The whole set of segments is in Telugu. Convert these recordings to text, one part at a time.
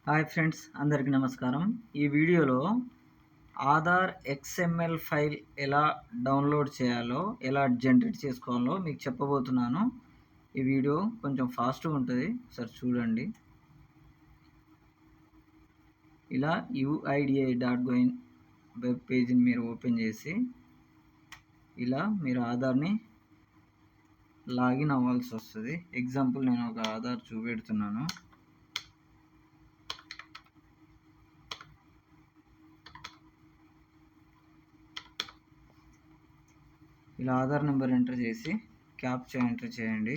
హాయ్ ఫ్రెండ్స్, అందరికీ నమస్కారం. ఈ వీడియోలో ఆధార్ ఎక్స్ఎంఎల్ ఫైల్ ఎలా డౌన్లోడ్ చేయాలో, ఎలా జనరేట్ చేసుకోవాలో మీకు చెప్పబోతున్నాను. ఈ వీడియో కొంచెం ఫాస్ట్గా ఉంటుంది, ఒకసారి చూడండి. ఇలా UIDAI.gov వెబ్ పేజీని మీరు ఓపెన్ చేసి ఇలా మీరు ఆధార్ని లాగిన్ అవ్వాల్సి వస్తుంది. ఎగ్జాంపుల్ నేను ఒక ఆధార్ చూపెడుతున్నాను. ఇలా ఆధార్ నెంబర్ ఎంటర్ చేసి క్యాప్చా ఎంటర్ చేయండి.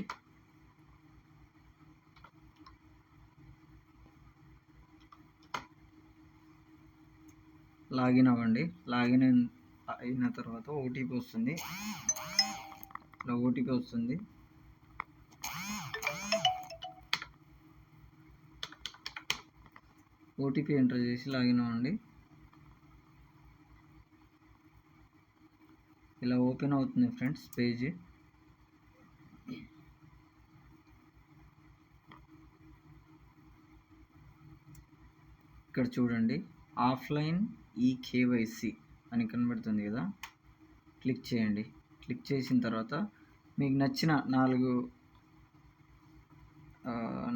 లాగిన్ అవ్వండి. లాగిన్ అయిన తర్వాత ఓటీపీ వస్తుంది. ఇలా ఓటీపీ వస్తుంది. ఓటీపీ ఎంటర్ చేసి లాగిన్ అవ్వండి. ఇలా ఓపెన్ అవుతుంది ఫ్రెండ్స్ పేజ్. ఇక్కడ చూడండి, ఆఫ్లైన్ ఈకేవైసీ అని కనబడుతుంది కదా, క్లిక్ చేయండి. క్లిక్ చేసిన తర్వాత మీకు నచ్చిన 4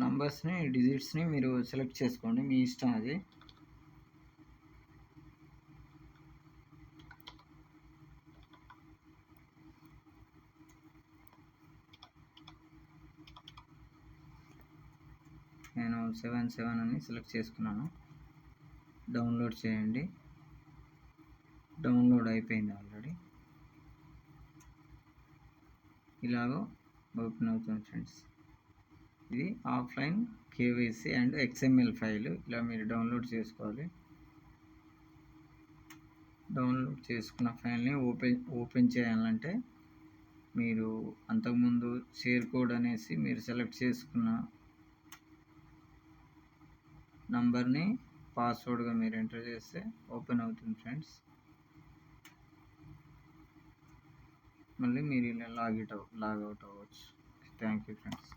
నంబర్స్ని, డిజిట్స్ని మీరు సెలెక్ట్ చేసుకోండి, మీ ఇష్టం అది. నేను 77 అని సెలెక్ట్ చేసుకున్నాను. డౌన్లోడ్ చేయండి. డౌన్లోడ్ అయిపోయింది ఆల్రెడీ. ఇలాగో ఓపెన్ అవుతుంది ఫ్రెండ్స్. ఇది offline KYC and XML file. ఇలా మీరు డౌన్లోడ్ చేసుకోవాలి. డౌన్లోడ్ చేసుకున్న ఫైల్ని ఓపెన్ చేయాలంటే మీరు అంతకుముందు షేర్ కోడ్ అనేసి మీరు సెలెక్ట్ చేసుకున్న నంబర్ని పాస్వర్డ్గా మీరు ఎంటర్ చేస్తే ఓపెన్ అవుతుంది ఫ్రెండ్స్. మళ్ళీ మీరు ఇలా లాగౌట్ అవ్వచ్చు. Thank you friends.